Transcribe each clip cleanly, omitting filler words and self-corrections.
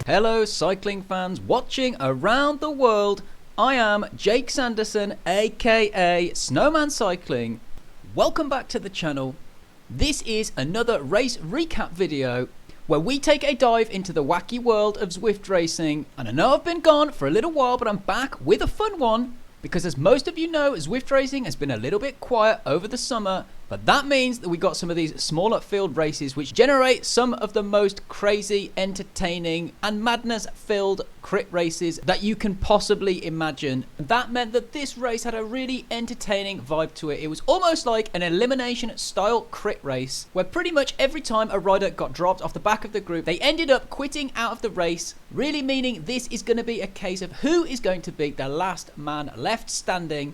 Hello cycling fans watching around the world. I am Jake Sanderson, aka Snowman Cycling. Welcome back to the channel. This is another race recap video where we take a dive into the wacky world of Zwift racing. And I know I've been gone for a little while, but I'm back with a fun one. Because as most of you know, Zwift racing has been a little bit quiet over the summer, but that means that we got some of these smaller field races which generate some of the most crazy, entertaining and madness filled crit races that you can possibly imagine. And that meant that this race had a really entertaining vibe to it. It was almost like an elimination style crit race where pretty much every time a rider got dropped off the back of the group, they ended up quitting out of the race, really meaning this is going to be a case of who is going to be the last man left standing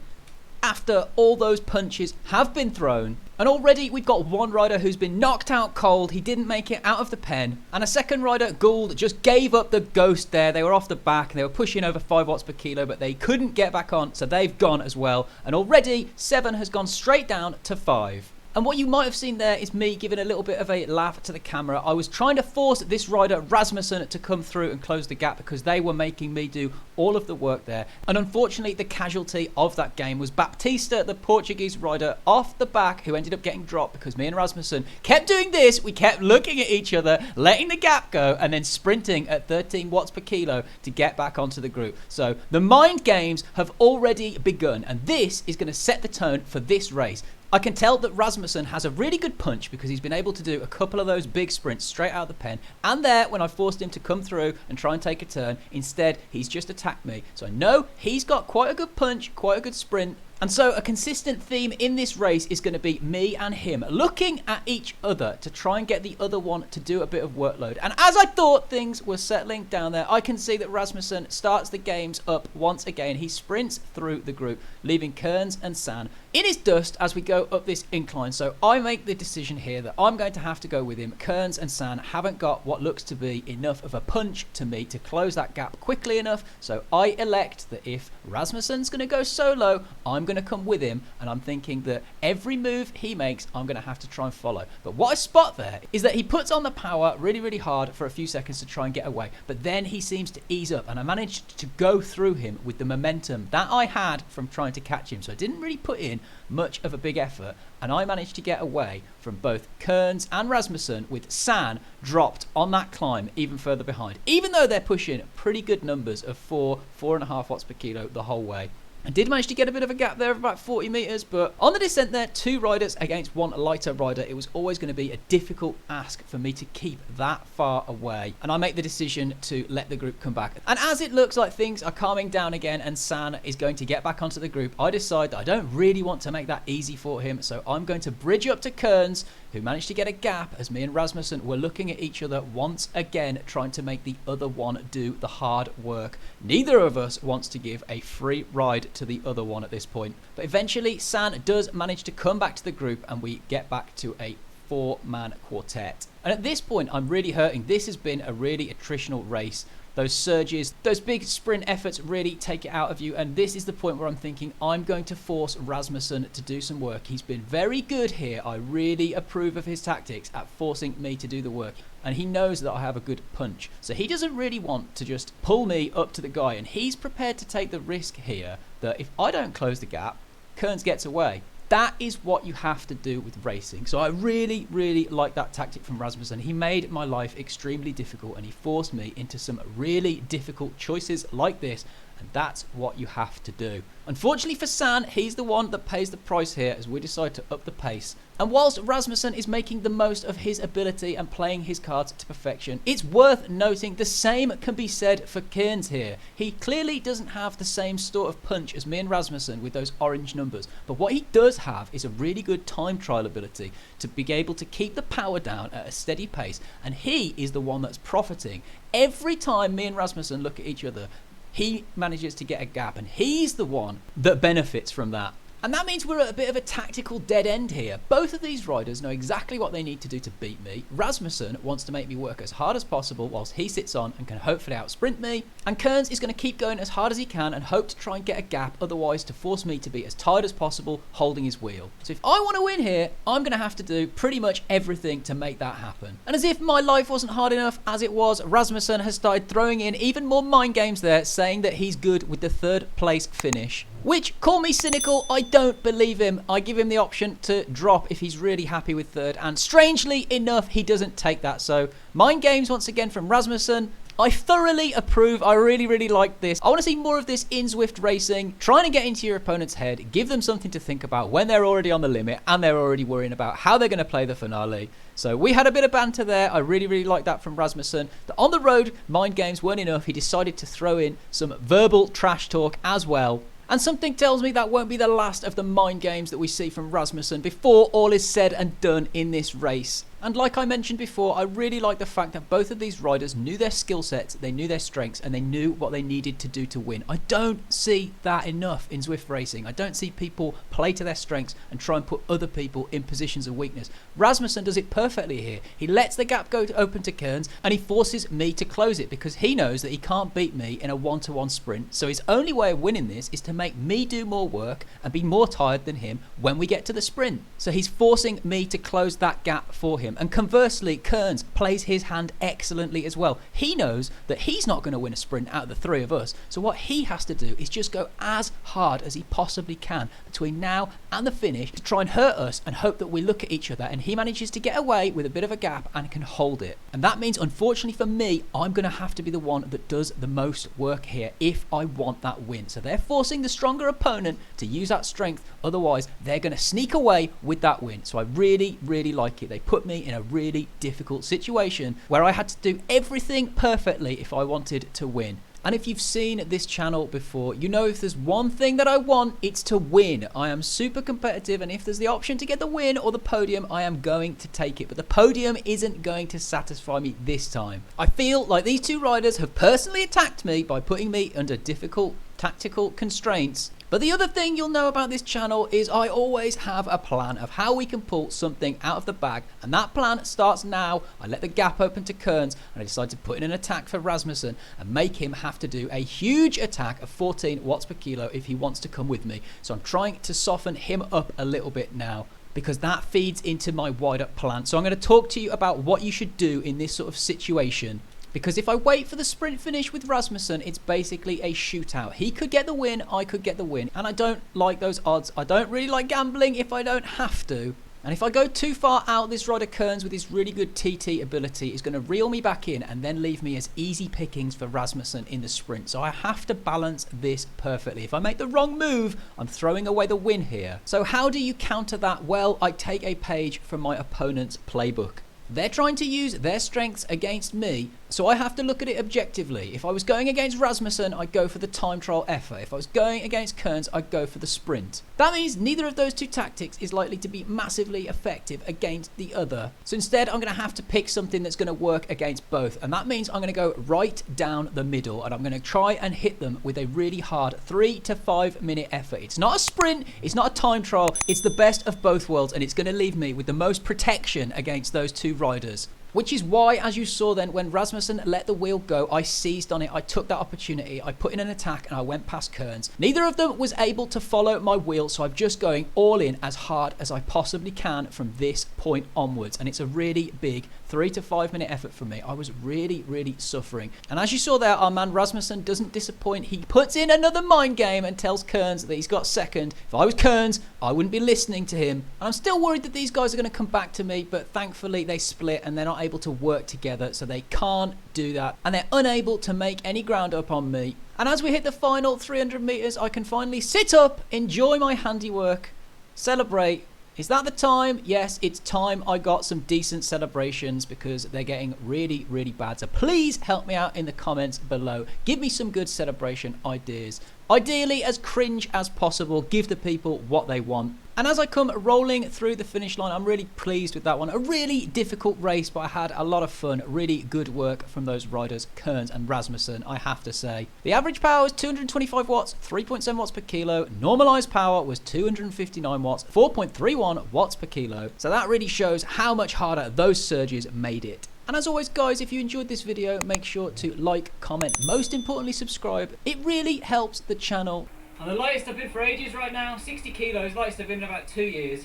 after all those punches have been thrown. And already we've got one rider who's been knocked out cold. He didn't make it out of the pen. And a second rider, Gould, just gave up the ghost there. They were off the back and they were pushing over 5 watts per kilo, but they couldn't get back on, so they've gone as well. And already 7 has gone straight down to 5. And what you might have seen there is me giving a little bit of a laugh to the camera. I was trying to force this rider, Rasmussen, to come through and close the gap because they were making me do all of the work there. And unfortunately, the casualty of that game was Baptista, the Portuguese rider, off the back, who ended up getting dropped because me and Rasmussen kept doing this. We kept looking at each other, letting the gap go, and then sprinting at 13 watts per kilo to get back onto the group. So the mind games have already begun, and this is going to set the tone for this race. I can tell that Rasmussen has a really good punch because he's been able to do a couple of those big sprints straight out of the pen. And there, when I forced him to come through and try and take a turn, instead, he's just attacked me. So I know he's got quite a good punch, quite a good sprint. And so a consistent theme in this race is going to be me and him looking at each other to try and get the other one to do a bit of workload. And as I thought things were settling down there, I can see that Rasmussen starts the games up once again. He sprints through the group, leaving Kearns and San in his dust as we go up this incline. So I make the decision here that I'm going to have to go with him. Kearns and San haven't got what looks to be enough of a punch to me to close that gap quickly enough. So I elect that if Rasmussen's going to go solo, I'm going to come with him, and I'm thinking that every move he makes I'm going to have to try and follow. But what I spot there is that he puts on the power really hard for a few seconds to try and get away, but then he seems to ease up, and I managed to go through him with the momentum that I had from trying to catch him. So I didn't really put in much of a big effort, and I managed to get away from both Kearns and Rasmussen, with San dropped on that climb even further behind, even though they're pushing pretty good numbers of 4.5 watts per kilo the whole way. I did manage to get a bit of a gap there of about 40 metres, but on the descent there, 2 riders against 1 lighter rider, it was always going to be a difficult ask for me to keep that far away. And I make the decision to let the group come back. And as it looks like things are calming down again and San is going to get back onto the group, I decide that I don't really want to make that easy for him, so I'm going to bridge up to Kearns, who managed to get a gap as me and Rasmussen were looking at each other once again, trying to make the other one do the hard work. Neither of us wants to give a free ride to the other one at this point. But eventually San does manage to come back to the group and we get back to a 4-man quartet. And at this point I'm really hurting. This has been a really attritional race. Those surges, those big sprint efforts really take it out of you, and this is the point where I'm thinking I'm going to force Rasmussen to do some work. He's been very good here. I really approve of his tactics at forcing me to do the work, and he knows that I have a good punch. So he doesn't really want to just pull me up to the guy, and he's prepared to take the risk here that if I don't close the gap, Kearns gets away. That is what you have to do with racing. So I really like that tactic from Rasmussen. He made my life extremely difficult and he forced me into some really difficult choices like this, and that's what you have to do. Unfortunately for San, he's the one that pays the price here as we decide to up the pace. And whilst Rasmussen is making the most of his ability and playing his cards to perfection, it's worth noting the same can be said for Kearns here. He clearly doesn't have the same sort of punch as me and Rasmussen with those orange numbers, but what he does have is a really good time trial ability to be able to keep the power down at a steady pace, and he is the one that's profiting. Every time me and Rasmussen look at each other, he manages to get a gap, and he's the one that benefits from that. And that means we're at a bit of a tactical dead end here. Both of these riders know exactly what they need to do to beat me. Rasmussen wants to make me work as hard as possible whilst he sits on and can hopefully outsprint me. And Kearns is going to keep going as hard as he can and hope to try and get a gap, otherwise to force me to be as tired as possible holding his wheel. So if I want to win here, I'm going to have to do pretty much everything to make that happen. And as if my life wasn't hard enough as it was, Rasmussen has started throwing in even more mind games there, saying that he's good with the 3rd place finish. Which, call me cynical, I don't believe him. I give him the option to drop if he's really happy with 3rd, and strangely enough, he doesn't take that. So, mind games once again from Rasmussen. I thoroughly approve. I really like this. I want to see more of this in Zwift racing, trying to get into your opponent's head, give them something to think about when they're already on the limit and they're already worrying about how they're going to play the finale. So we had a bit of banter there. I really like that from Rasmussen. The on the road mind games weren't enough. He decided to throw in some verbal trash talk as well. And something tells me that won't be the last of the mind games that we see from Rasmussen before all is said and done in this race. And like I mentioned before, I really like the fact that both of these riders knew their skill sets, they knew their strengths, and they knew what they needed to do to win. I don't see that enough in Zwift racing. I don't see people play to their strengths and try and put other people in positions of weakness. Rasmussen does it perfectly here. He lets the gap go open to Kearns, and he forces me to close it because he knows that he can't beat me in a one-to-one sprint. So his only way of winning this is to make me do more work and be more tired than him when we get to the sprint. So he's forcing me to close that gap for him. And conversely, Kearns plays his hand excellently as well. He knows that he's not going to win a sprint out of the 3 of us. So what he has to do is just go as hard as he possibly can between now and the finish to try and hurt us and hope that we look at each other and he manages to get away with a bit of a gap and can hold it. And that means, unfortunately for me, I'm going to have to be the one that does the most work here if I want that win. So they're forcing the stronger opponent to use that strength. Otherwise, they're going to sneak away with that win. So I really like it. They put me in a really difficult situation where I had to do everything perfectly if I wanted to win. And if you've seen this channel before, you know if there's one thing that I want, it's to win. I am super competitive, and if there's the option to get the win or the podium, I am going to take it. But the podium isn't going to satisfy me this time. I feel like these 2 riders have personally attacked me by putting me under difficult tactical constraints. But the other thing you'll know about this channel is I always have a plan of how we can pull something out of the bag, and that plan starts now. I let the gap open to Kearns and I decide to put in an attack for Rasmussen and make him have to do a huge attack of 14 watts per kilo if he wants to come with me. So I'm trying to soften him up a little bit now, because that feeds into my wider plan. So I'm going to talk to you about what you should do in this sort of situation. Because if I wait for the sprint finish with Rasmussen, it's basically a shootout. He could get the win, I could get the win. And I don't like those odds. I don't really like gambling if I don't have to. And if I go too far out, this rider Kearns with his really good TT ability is going to reel me back in and then leave me as easy pickings for Rasmussen in the sprint. So I have to balance this perfectly. If I make the wrong move, I'm throwing away the win here. So how do you counter that? Well, I take a page from my opponent's playbook. They're trying to use their strengths against me, so I have to look at it objectively. If I was going against Rasmussen, I'd go for the time trial effort. If I was going against Kearns, I'd go for the sprint. That means neither of those 2 tactics is likely to be massively effective against the other. So instead, I'm going to have to pick something that's going to work against both. And that means I'm going to go right down the middle, and I'm going to try and hit them with a really hard 3 to 5 minute effort. It's not a sprint, it's not a time trial, it's the best of both worlds, and it's going to leave me with the most protection against those 2 riders. Which is why, as you saw then, when Rasmussen let the wheel go, I seized on it. I took that opportunity. I put in an attack and I went past Kearns. Neither of them was able to follow my wheel, so I'm just going all in as hard as I possibly can from this point onwards. And it's a really big 3 to 5 minute effort for me. I was really suffering. And as you saw there, our man Rasmussen doesn't disappoint. He puts in another mind game and tells Kearns that he's got second. If I was Kearns, I wouldn't be listening to him. And I'm still worried that these guys are going to come back to me, but thankfully they split and they're not able to work together, so they can't do that, and they're unable to make any ground up on me. And as we hit the final 300 meters, I can finally sit up, enjoy my handiwork, celebrate. Is that the time? Yes, it's time I got some decent celebrations, because they're getting really bad. So please help me out in the comments below. Give me some good celebration ideas. Ideally as cringe as possible. Give the people what they want. And as I come rolling through the finish line, I'm really pleased with that one. A really difficult race, but I had a lot of fun. Really good work from those riders, Kearns and Rasmussen, I have to say. The average power was 225 watts, 3.7 watts per kilo. Normalized power was 259 watts, 4.31 watts per kilo. So that really shows how much harder those surges made it. And as always, guys, if you enjoyed this video, make sure to like, comment, most importantly, subscribe. It really helps the channel. And the lightest I've been for ages right now, 60 kilos, lightest I've been in about 2 years.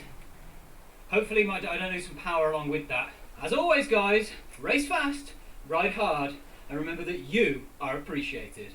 Hopefully I don't lose some power along with that. As always, guys, race fast, ride hard, and remember that you are appreciated.